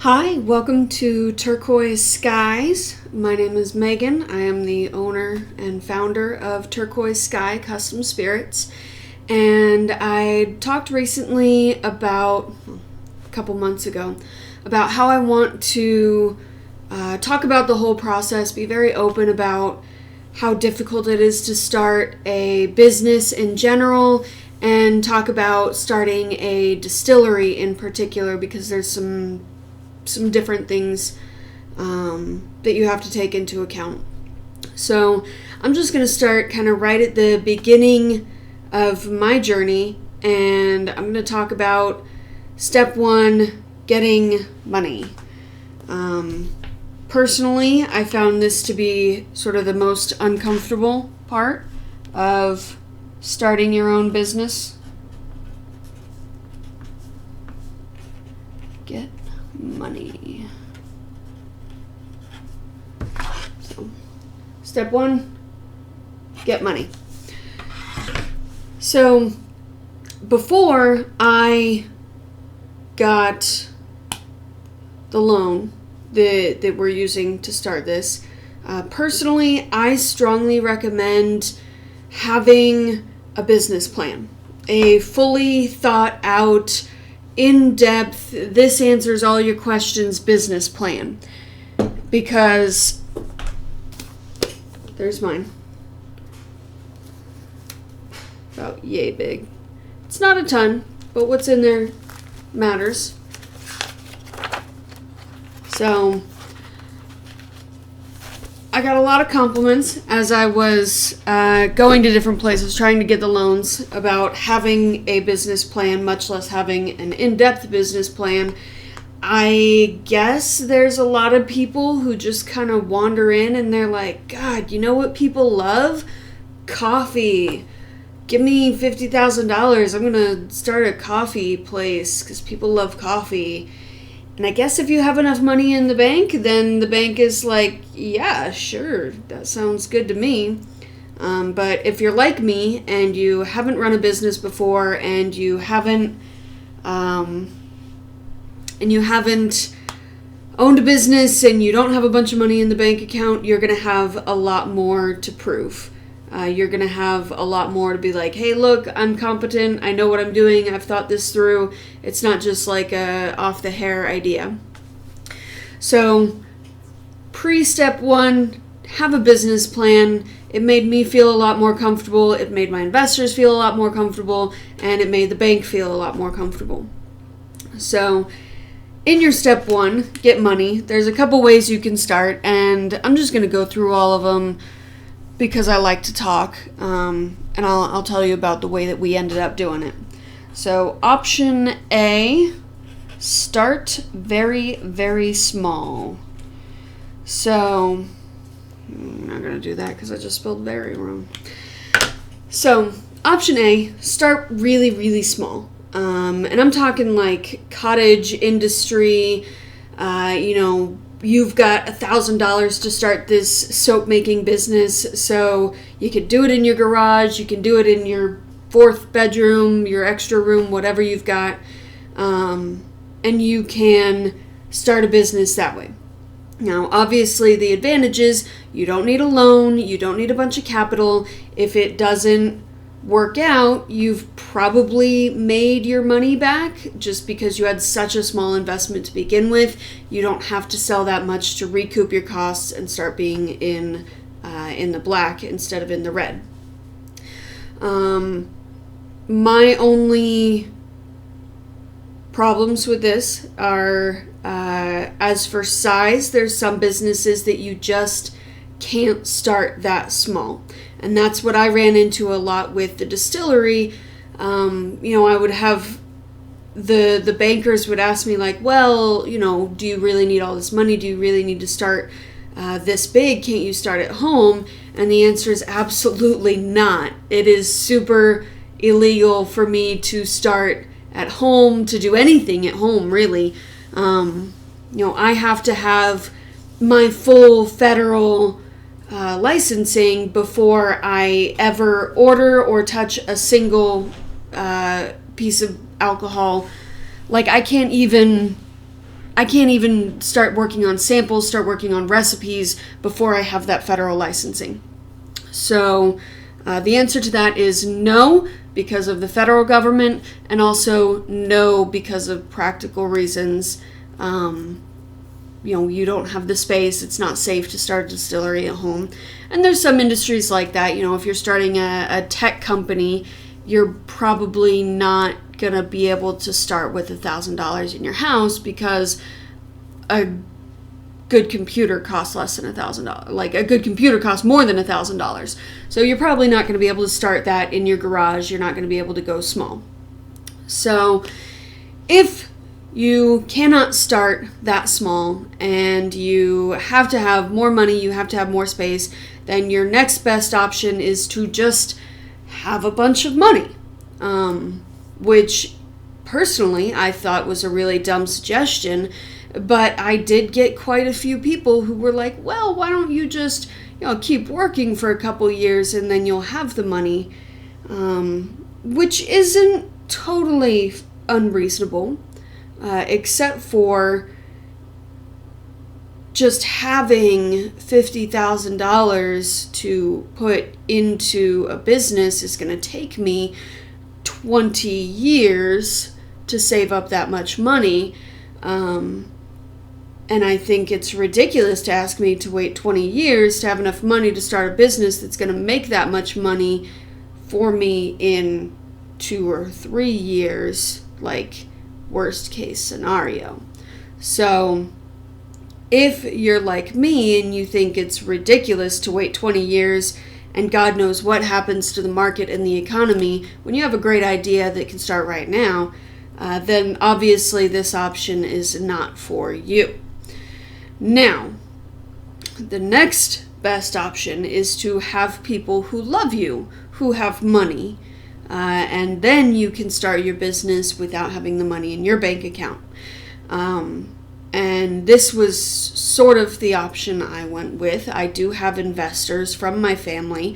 Hi, welcome to Turquoise Skies. My name is Megan. I am the owner and founder of Turquoise Sky Custom Spirits. And I talked recently a couple months ago, about how I want to talk about the whole process, be very open about how difficult it is to start a business in general, and talk about starting a distillery in particular, because there's some different things that you have to take into account. So I'm just going to start kind of right at the beginning of my journey, and I'm going to talk about step one, getting money. Personally, I found this to be sort of the most uncomfortable part of starting your own business. Get money. So, step one, get money. So, before I got the loan that we're using to start this, personally, I strongly recommend having a business plan, a fully thought out, in-depth, this answers all your questions business plan. Because there's mine. About yay big. It's not a ton, but what's in there matters. So I got a lot of compliments as I was going to different places trying to get the loans about having a business plan, much less having an in-depth business plan. I guess there's a lot of people who just kind of wander in and they're like, God, you know what people love? Coffee. Give me $50,000. I'm going to start a coffee place because people love coffee. And I guess if you have enough money in the bank, then the bank is like, yeah, sure, that sounds good to me. But if you're like me and you haven't run a business before and you haven't owned a business and you don't have a bunch of money in the bank account, you're going to have a lot more to prove. You're going to have a lot more to be like, hey, look, I'm competent. I know what I'm doing. I've thought this through. It's not just like a off-the-hair idea. So pre-step one, have a business plan. It made me feel a lot more comfortable. It made my investors feel a lot more comfortable. And it made the bank feel a lot more comfortable. So in your step one, get money, there's a couple ways you can start. And I'm just going to go through all of them because I like to talk, and I'll tell you about the way that we ended up doing it. So option A, start very, very small. So I'm not going to do that because I just spelled very wrong. So option A, start really, really small. And I'm talking like cottage industry, you've got $1,000 to start this soap making business, so you could do it in your garage, you can do it in your fourth bedroom, your extra room, whatever you've got, and you can start a business that way. Now, obviously, the advantage is you don't need a loan, you don't need a bunch of capital. If it doesn't work out, you've probably made your money back just because you had such a small investment to begin with. You don't have to sell that much to recoup your costs and start being in the black instead of in the red. My only problems with this are, as for size, there's some businesses that you just can't start that small. And that's what I ran into a lot with the distillery. I would have the bankers would ask me like, well, do you really need all this money? Do you really need to start this big? Can't you start at home? And the answer is absolutely not. It is super illegal for me to start at home, to do anything at home, really. I have to have my full federal licensing before I ever order or touch a single piece of alcohol. Like, I can't even I can't even start working on samples, start working on recipes before I have that federal licensing. So the answer to that is no, because of the federal government, and also no, because of practical reasons. You don't have the space. It's not safe to start a distillery at home. And there's some industries like that. If you're starting a tech company, you're probably not going to be able to start with $1,000 in your house, because a good computer costs less than $1,000. Like, a good computer costs more than $1,000. So you're probably not going to be able to start that in your garage. You're not going to be able to go small. So if you cannot start that small and you have to have more money, you have to have more space, then your next best option is to just have a bunch of money, which personally I thought was a really dumb suggestion, but I did get quite a few people who were like, well, why don't you just keep working for a couple years and then you'll have the money, which isn't totally unreasonable. Except for just having $50,000 to put into a business is going to take me 20 years to save up that much money. And I think it's ridiculous to ask me to wait 20 years to have enough money to start a business that's going to make that much money for me in 2 or 3 years, like worst case scenario. So if you're like me and you think it's ridiculous to wait 20 years and God knows what happens to the market and the economy, when you have a great idea that can start right now, then obviously this option is not for you. Now, the next best option is to have people who love you, who have money, and then you can start your business without having the money in your bank account. And this was sort of the option I went with. I do have investors from my family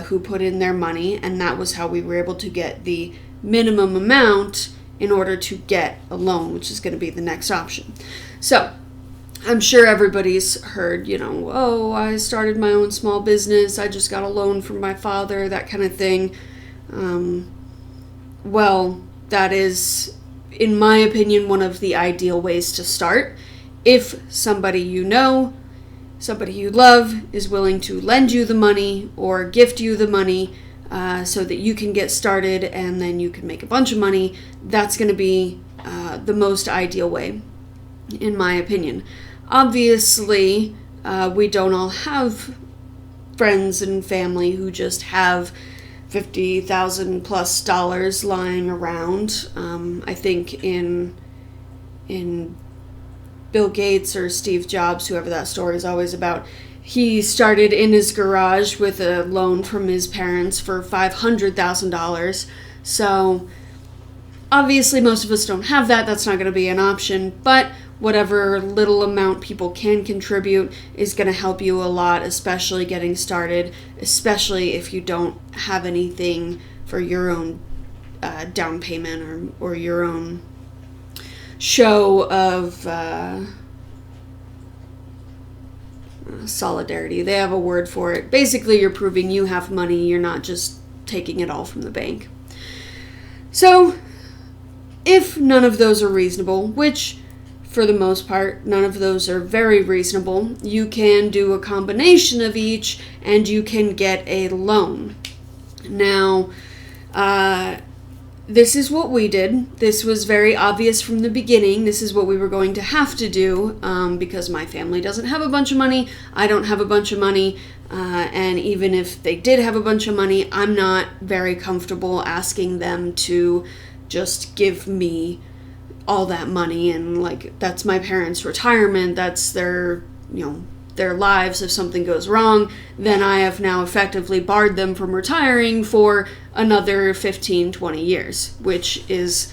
who put in their money, and that was how we were able to get the minimum amount in order to get a loan, which is going to be the next option. So I'm sure everybody's heard, oh, I started my own small business, I just got a loan from my father, that kind of thing. Well, that is, in my opinion, one of the ideal ways to start. If somebody somebody you love is willing to lend you the money or gift you the money so that you can get started and then you can make a bunch of money, that's going to be the most ideal way, in my opinion. Obviously, we don't all have friends and family who just have $50,000 plus dollars lying around. I think in Bill Gates or Steve Jobs, whoever that story is always about, he started in his garage with a loan from his parents for $500,000. So obviously most of us don't have that. That's not going to be an option, but whatever little amount people can contribute is going to help you a lot, especially getting started, especially if you don't have anything for your own down payment or your own show of solidarity. They have a word for it. Basically, you're proving you have money. You're not just taking it all from the bank. So, if none of those are reasonable, which for the most part, none of those are very reasonable, you can do a combination of each and you can get a loan. Now, this is what we did. This was very obvious from the beginning. This is what we were going to have to do because my family doesn't have a bunch of money. I don't have a bunch of money. And even if they did have a bunch of money, I'm not very comfortable asking them to just give me all that money, and that's my parents' retirement, that's their lives. If something goes wrong, then I have now effectively barred them from retiring for another 15, 20 years, which is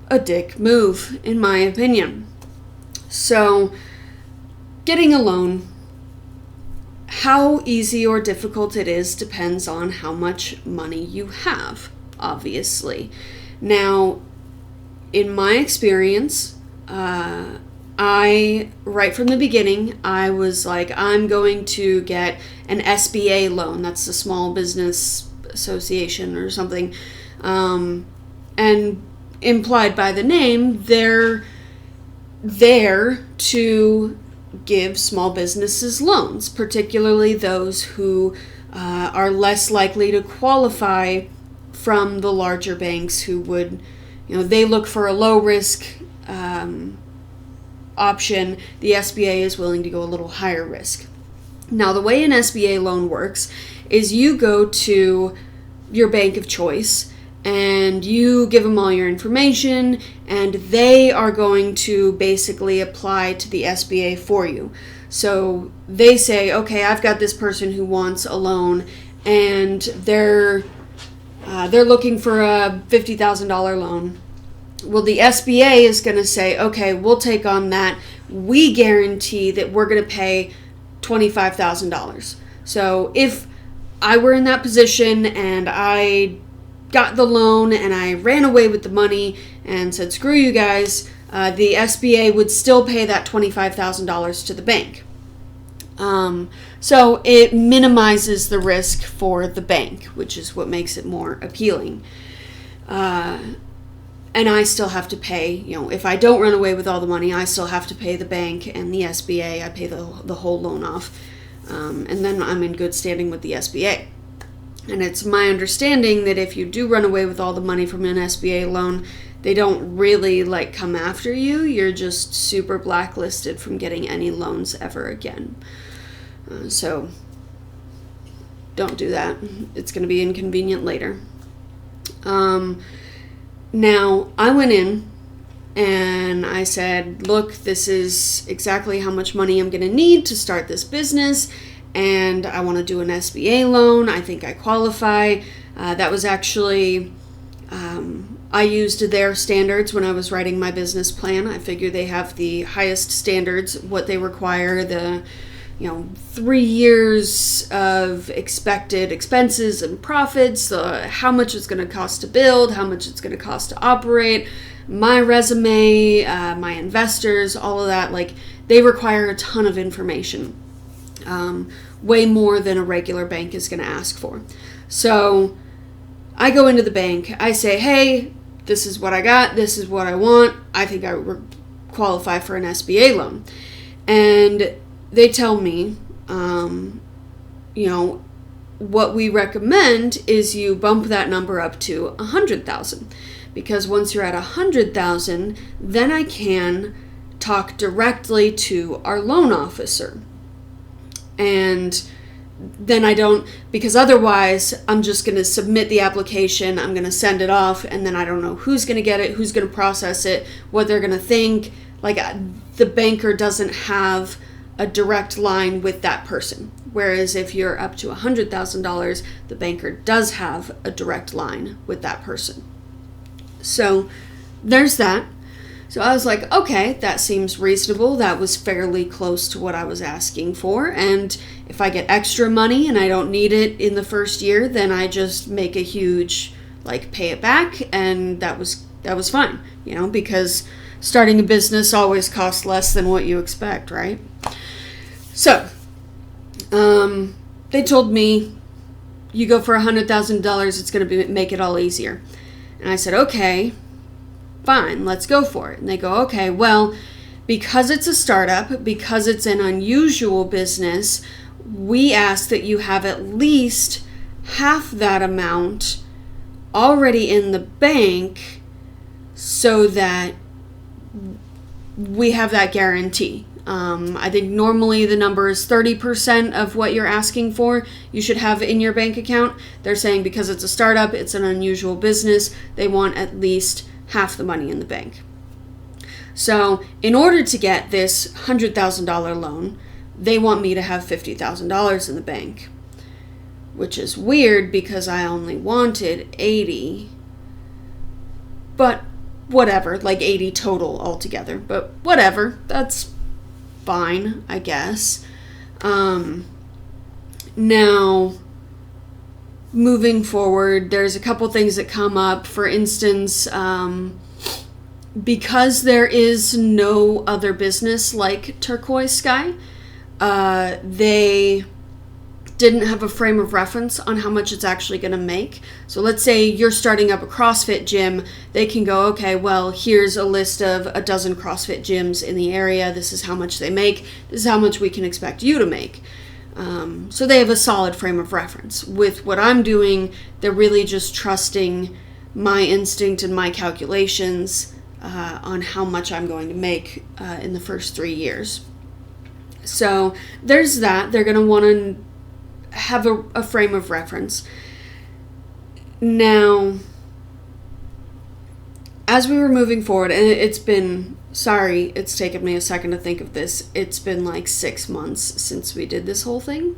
a dick move, in my opinion. So, getting a loan, how easy or difficult it is depends on how much money you have, obviously. Now, in my experience, right from the beginning, I was like, I'm going to get an SBA loan. That's the Small Business Association or something. And implied by the name, they're there to give small businesses loans, particularly those who are less likely to qualify from the larger banks who would, they look for a low risk option. The SBA is willing to go a little higher risk. Now, the way an SBA loan works is you go to your bank of choice and you give them all your information, and they are going to basically apply to the SBA for you. So they say, okay, I've got this person who wants a loan, and they're looking for a $50,000 loan. Well, the SBA is going to say, okay, we'll take on that. We guarantee that we're going to pay $25,000. So if I were in that position and I got the loan and I ran away with the money and said, screw you guys, the SBA would still pay that $25,000 to the bank. So it minimizes the risk for the bank, which is what makes it more appealing. And I still have to pay, if I don't run away with all the money, I still have to pay the bank and the SBA. I pay the whole loan off. And then I'm in good standing with the SBA. And it's my understanding that if you do run away with all the money from an SBA loan, they don't really come after you. You're just super blacklisted from getting any loans ever again. So don't do that. It's going to be inconvenient later. Now, I went in and I said, look, this is exactly how much money I'm going to need to start this business, and I want to do an SBA loan. I think I qualify. That was actually, I used their standards when I was writing my business plan. I figured they have the highest standards, what they require, the 3 years of expected expenses and profits, how much it's going to cost to build, how much it's going to cost to operate, my resume, my investors, all of that. They require a ton of information, way more than a regular bank is going to ask for. So I go into the bank, I say, hey, this is what I got, this is what I want, I think I would qualify for an SBA loan. And they tell me, what we recommend is you bump that number up to 100,000, because once you're at 100,000, then I can talk directly to our loan officer. And then I don't, because otherwise I'm just going to submit the application, I'm going to send it off, and then I don't know who's going to get it, who's going to process it, what they're going to think. The banker doesn't have a direct line with that person. Whereas if you're up to $100,000, the banker does have a direct line with that person. So there's that. So I was like, okay, that seems reasonable. That was fairly close to what I was asking for. And if I get extra money and I don't need it in the first year, then I just make a huge, pay it back. And that was fine, because starting a business always costs less than what you expect, right? So, they told me, you go for $100,000, it's going to make it all easier. And I said, okay, fine, let's go for it. And they go, okay, well, because it's a startup, because it's an unusual business, we ask that you have at least half that amount already in the bank so that we have that guarantee. I think normally the number is 30% of what you're asking for you should have in your bank account. They're saying because it's a startup, it's an unusual business, they want at least half the money in the bank. So in order to get this $100,000 loan, they want me to have $50,000 in the bank, which is weird because I only wanted 80, but whatever, 80 total altogether, but whatever, that's fine, I guess. Now, moving forward, there's a couple things that come up. For instance, because there is no other business like Turquoise Sky, they didn't have a frame of reference on how much it's actually going to make. So let's say you're starting up a CrossFit gym. They can go, okay, well, here's a list of a dozen CrossFit gyms in the area. This is how much they make. This is how much we can expect you to make. So they have a solid frame of reference. With what I'm doing, they're really just trusting my instinct and my calculations on how much I'm going to make in the first 3 years. So there's that. They're going to want to have a frame of reference. Now, as we were moving forward, and it's taken me a second to think of this. It's been like 6 months since we did this whole thing.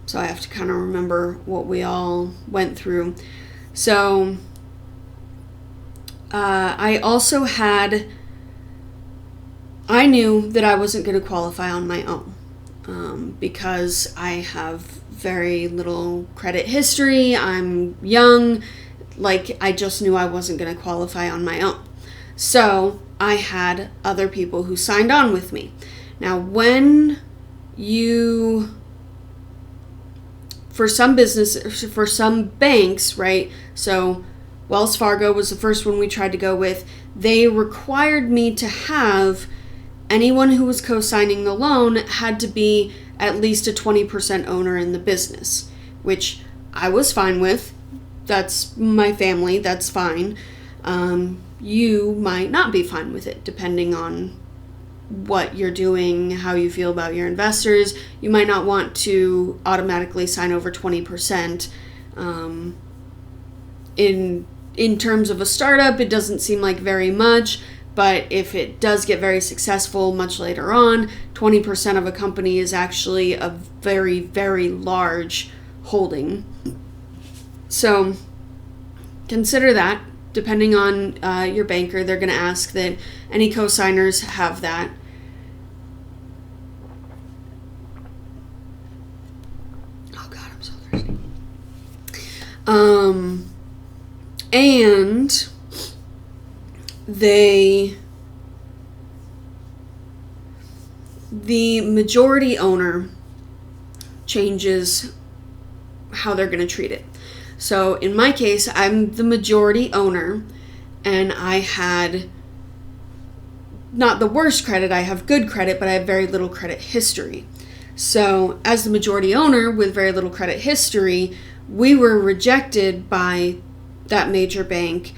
So I have to kind of remember what we all went through. So I knew that I wasn't going to qualify on my own. Because I have very little credit history. I'm young. I just knew I wasn't going to qualify on my own. So I had other people who signed on with me. Now, for some banks, right? So Wells Fargo was the first one we tried to go with. They required me to have anyone who was co-signing the loan had to be at least a 20% owner in the business, which I was fine with. That's my family, that's fine. You might not be fine with it, depending on what you're doing, how you feel about your investors. You might not want to automatically sign over 20%. In terms of a startup, it doesn't seem like very much. But if it does get very successful much later on, 20% of a company is actually a very, very large holding. So consider that. Depending on your banker, they're going to ask that any co-signers have that. Oh God, I'm so thirsty. And the majority owner changes how they're going to treat it. So in my case, I'm the majority owner, and I had not the worst credit. I have good credit, but I have very little credit history. So as the majority owner with very little credit history, we were rejected by that major bank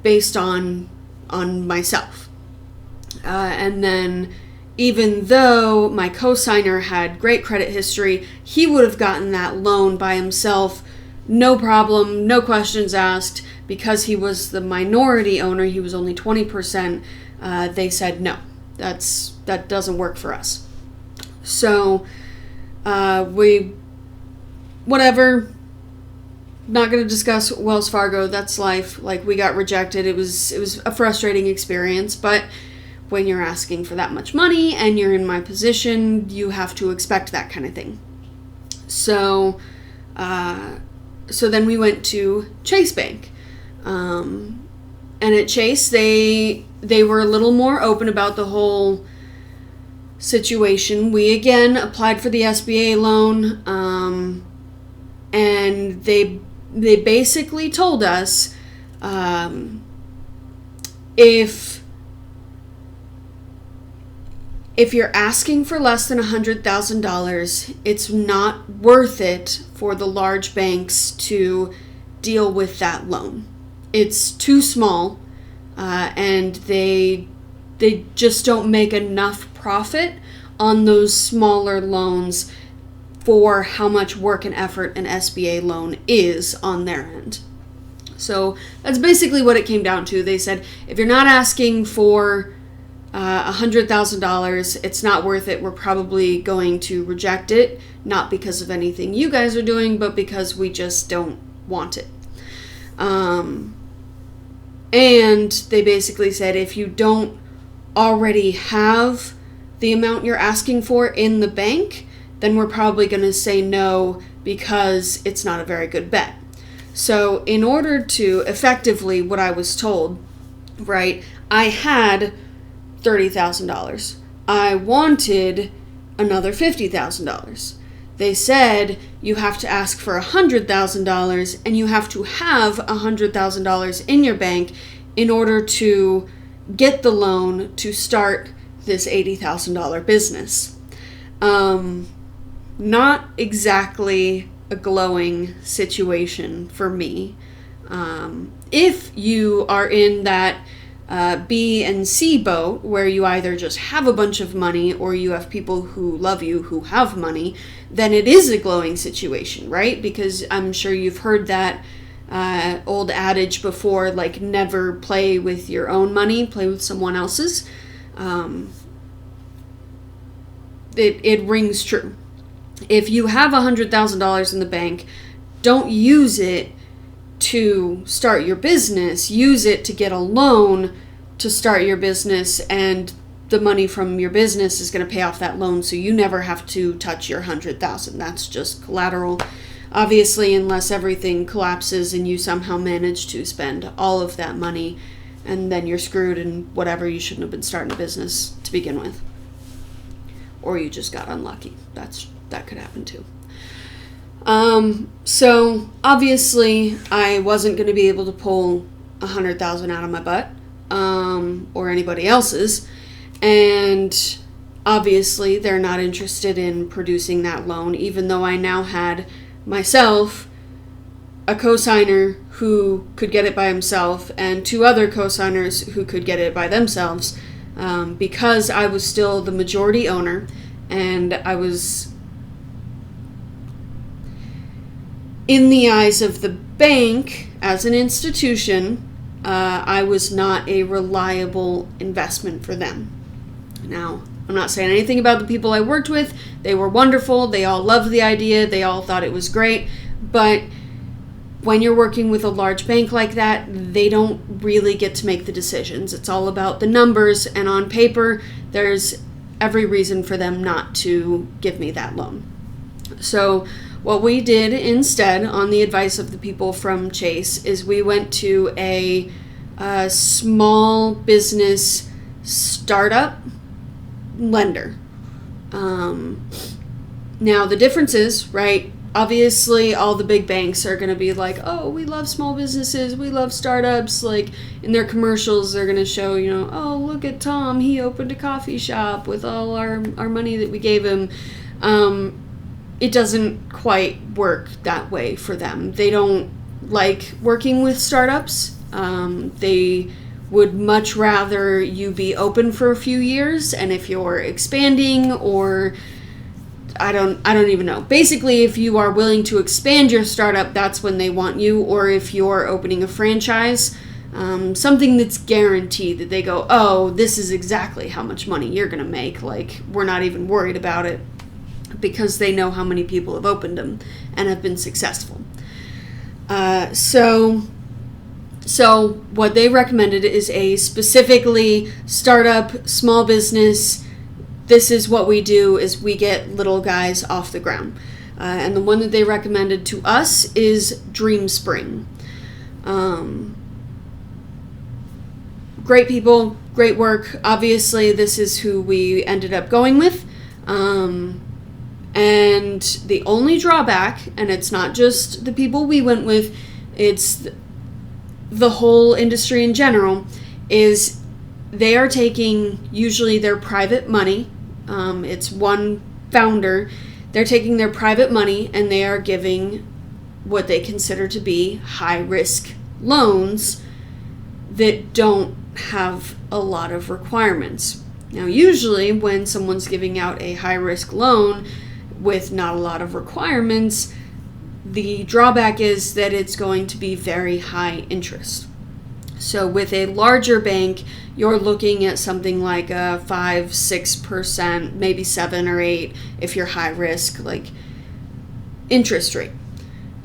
based on myself. And then even though my co-signer had great credit history, he would have gotten that loan by himself, no problem, no questions asked. Because he was the minority owner, he was only 20%, they said no, that doesn't work for us. So whatever, not going to discuss Wells Fargo, that's life. We got rejected. It was a frustrating experience, but when you're asking for that much money and you're in my position, you have to expect that kind of thing. So then we went to Chase Bank. And at Chase, they were a little more open about the whole situation. We again applied for the SBA loan, and they basically told us if you're asking for less than $100,000, it's not worth it for the large banks to deal with that loan. It's too small, and they just don't make enough profit on those smaller loans for how much work and effort an SBA loan is on their end. So that's basically what it came down to. They said, if you're not asking for $100,000, it's not worth it. We're probably going to reject it, not because of anything you guys are doing, but because we just don't want it. And they basically said, if you don't already have the amount you're asking for in the bank, then we're probably going to say no because it's not a very good bet. So in order to effectively, what I was told, right, I had $30,000. I wanted another $50,000. They said you have to ask for $100,000 and you have to have $100,000 in your bank in order to get the loan to start this $80,000 business. Not exactly a glowing situation for me. If you are in that B and C boat where you either just have a bunch of money or you have people who love you who have money, then it is a glowing situation, right? Because I'm sure you've heard that old adage before, like, never play with your own money, play with someone else's. It rings true. If you have $100,000 in the bank, don't use it to start your business. Use it to get a loan to start your business, and the money from your business is going to pay off that loan, so you never have to touch your $100,000. That's just collateral. Obviously, unless everything collapses and you somehow manage to spend all of that money, and then you're screwed and whatever, you shouldn't have been starting a business to begin with. Or you just got unlucky. That could happen too. So obviously I wasn't going to be able to pull $100,000 out of my butt, or anybody else's. And obviously they're not interested in producing that loan, even though I now had myself a co-signer who could get it by himself and two other co-signers who could get it by themselves, because I was still the majority owner and I was, in the eyes of the bank as an institution, I was not a reliable investment for them. Now, I'm not saying anything about the people I worked with. They were wonderful. They all loved the idea. They all thought it was great. But when you're working with a large bank like that, they don't really get to make the decisions. It's all about the numbers, and on paper, there's every reason for them not to give me that loan. So what we did instead, on the advice of the people from Chase, is we went to a small business startup lender. Now, the difference is, right, obviously all the big banks are going to be like, oh, we love small businesses, we love startups. Like, in their commercials, they're going to show, oh, look at Tom, he opened a coffee shop with all our money that we gave him. It doesn't quite work that way for them. They don't like working with startups. They would much rather you be open for a few years, and if you're expanding, or I don't even know. Basically, if you are willing to expand your startup, that's when they want you. Or if you're opening a franchise, something that's guaranteed, that they go, oh, this is exactly how much money you're going to make. Like, we're not even worried about it, because they know how many people have opened them and have been successful. So what they recommended is a specifically startup, small business. This is what we do, is we get little guys off the ground. And the one that they recommended to us is Dream Spring. Great people, great work. Obviously, this is who we ended up going with. And the only drawback, and it's not just the people we went with, it's the whole industry in general, is they are taking usually their private money. It's one founder. They're taking their private money and they are giving what they consider to be high-risk loans that don't have a lot of requirements. Now, usually when someone's giving out a high-risk loan with not a lot of requirements, the drawback is that it's going to be very high interest. So with a larger bank, you're looking at something like a 5-6%, maybe 7 or 8 if you're high risk, like, interest rate.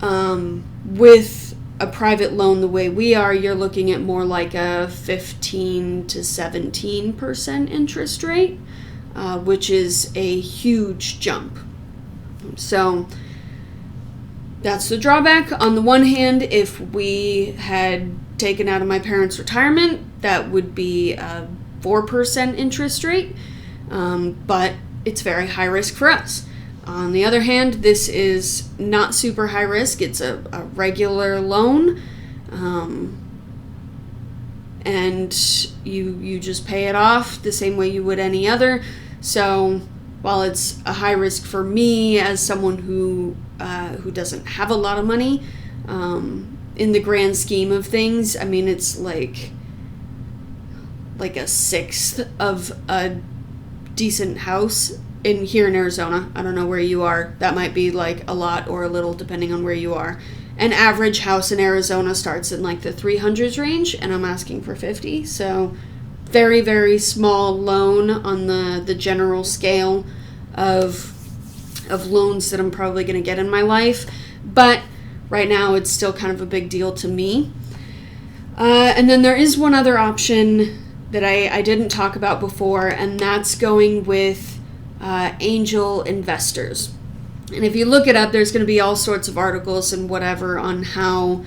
With a private loan the way we are, you're looking at more like a 15 to 17% interest rate, which is a huge jump. So that's the drawback. On the one hand, if we had taken out of my parents' retirement, that would be a 4% interest rate, but it's very high risk for us. On the other hand, this is not super high risk. It's a regular loan, and you just pay it off the same way you would any other. So while it's a high risk for me as someone who doesn't have a lot of money, in the grand scheme of things, I mean, it's like a sixth of a decent house here in Arizona. I don't know where you are. That might be like a lot or a little depending on where you are. An average house in Arizona starts in like the 300s range, and I'm asking for 50. So very, very small loan on the general scale of loans that I'm probably going to get in my life. But right now it's still kind of a big deal to me. And then there is one other option that I didn't talk about before, and that's going with angel investors. And if you look it up, there's going to be all sorts of articles and whatever on how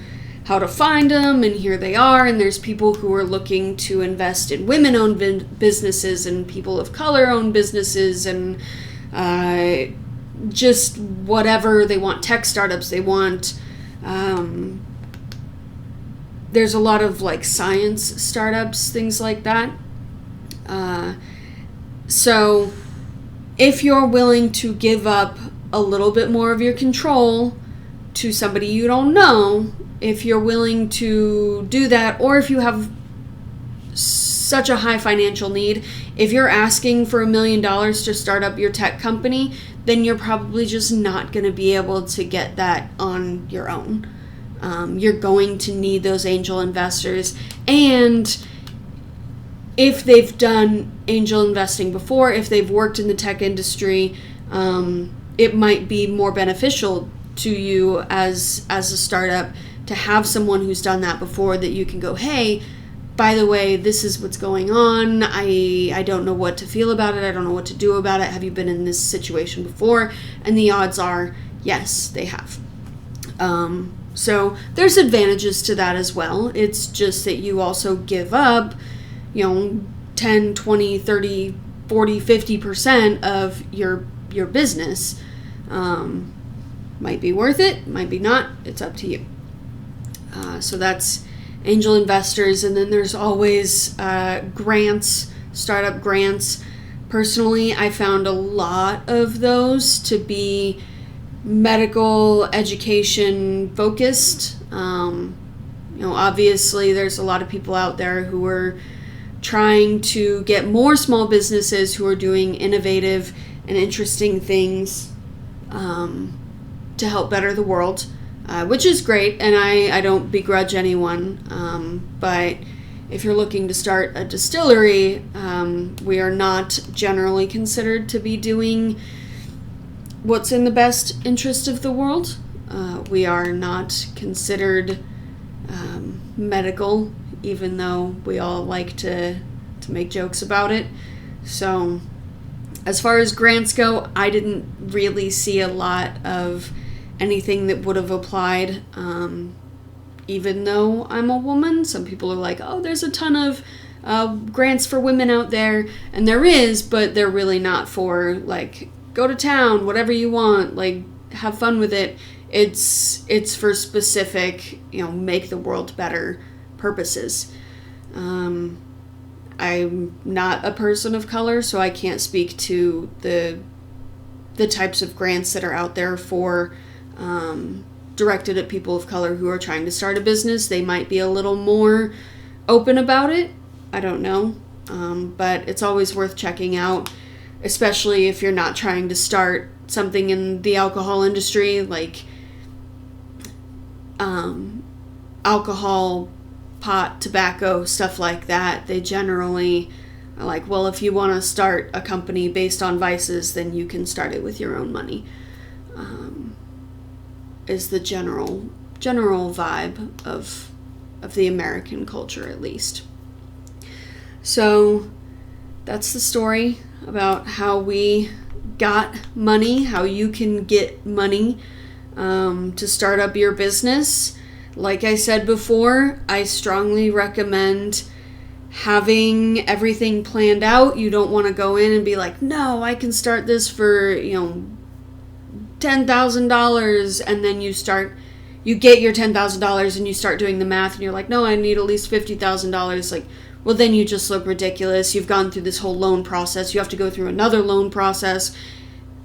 to find them, and here they are. And there's people who are looking to invest in women-owned businesses and people of color-owned businesses, and just whatever they want, tech startups they want. There's a lot of like science startups, things like that. So if you're willing to give up a little bit more of your control to somebody you don't know, if you're willing to do that, or if you have such a high financial need, if you're asking for $1 million to start up your tech company, then you're probably just not going to be able to get that on your own. You're going to need those angel investors, and if they've done angel investing before, if they've worked in the tech industry, it might be more beneficial to you as a startup to have someone who's done that before, that you can go, hey, by the way, this is what's going on. I don't know what to feel about it. I don't know what to do about it. Have you been in this situation before? And the odds are, yes, they have. So there's advantages to that as well. It's just that you also give up, 10, 20, 30, 40, 50% of your business. Might be worth it, might be not. It's up to you. So that's angel investors. And then there's always grants, startup grants. Personally, I found a lot of those to be medical education focused. Obviously there's a lot of people out there who are trying to get more small businesses who are doing innovative and interesting things to help better the world, which is great, and I don't begrudge anyone, but if you're looking to start a distillery, we are not generally considered to be doing what's in the best interest of the world. We are not considered medical, even though we all like to make jokes about it. So as far as grants go, I didn't really see a lot of anything that would have applied, even though I'm a woman. Some people are like, oh, there's a ton of grants for women out there, and there is, but they're really not for like, go to town, whatever you want, like have fun with it. It's for specific, make the world better purposes. I'm not a person of color, so I can't speak to the types of grants that are out there for directed at people of color who are trying to start a business. They might be a little more open about it. I don't know, but it's always worth checking out, especially if you're not trying to start something in the alcohol industry, like alcohol, pot, tobacco, stuff like that. They generally are like, well, if you want to start a company based on vices, then you can start it with your own money, is the general vibe of the American culture, at least. So that's the story about how we got money, how you can get money. to start up your business. Like I said before, I strongly recommend having everything planned out. You don't want to go in and be like, no, I can start this for, $10,000, and then you get your $10,000 and you start doing the math and you're like, no, I need at least $50,000. Like, well, then you just look ridiculous. You've gone through this whole loan process. You have to go through another loan process.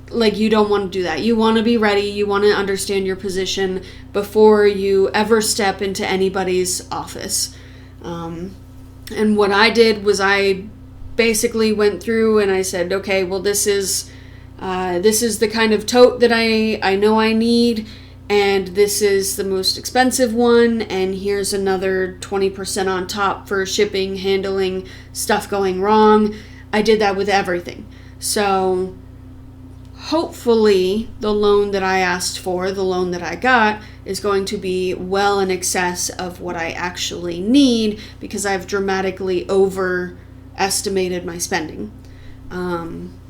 Like, you don't want to do that. You want to be ready. You want to understand your position before you ever step into anybody's office. And what I did was I basically went through and I said, okay, well, this is the kind of tote that I know I need, and this is the most expensive one, and here's another 20% on top for shipping, handling, stuff going wrong. I did that with everything. So hopefully the loan that I asked for, the loan that I got, is going to be well in excess of what I actually need, because I've dramatically overestimated my spending.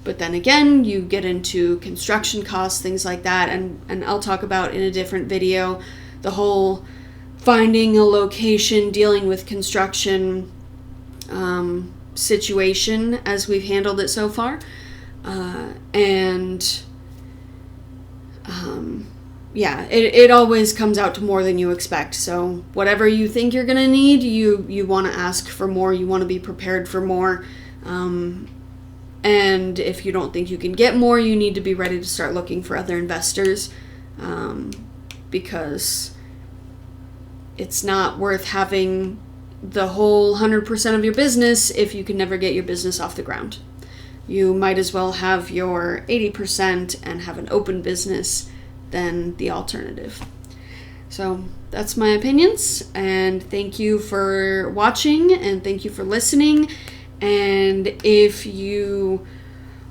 But then again, you get into construction costs, things like that, and I'll talk about in a different video the whole finding a location, dealing with construction situation as we've handled it so far. It always comes out to more than you expect. So whatever you think you're going to need, you want to ask for more, you want to be prepared for more. And if you don't think you can get more, you need to be ready to start looking for other investors, because it's not worth having the whole 100% of your business if you can never get your business off the ground. You might as well have your 80% and have an open business than the alternative. So that's my opinions, and thank you for watching, and thank you for listening. And if you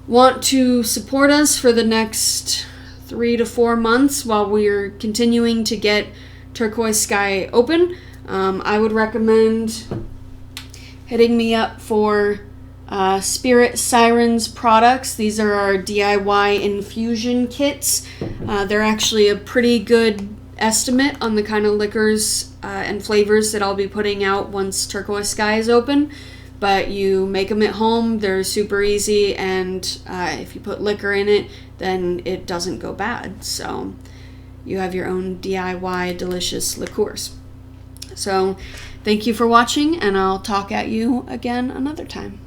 want to support us for the next 3 to 4 months while we're continuing to get Turquoise Sky open, I would recommend hitting me up for Spirit Sirens products. These are our DIY infusion kits. They're actually a pretty good estimate on the kind of liquors and flavors that I'll be putting out once Turquoise Sky is open. But you make them at home. They're super easy, and if you put liquor in it, then it doesn't go bad. So you have your own DIY delicious liqueurs. So thank you for watching, and I'll talk at you again another time.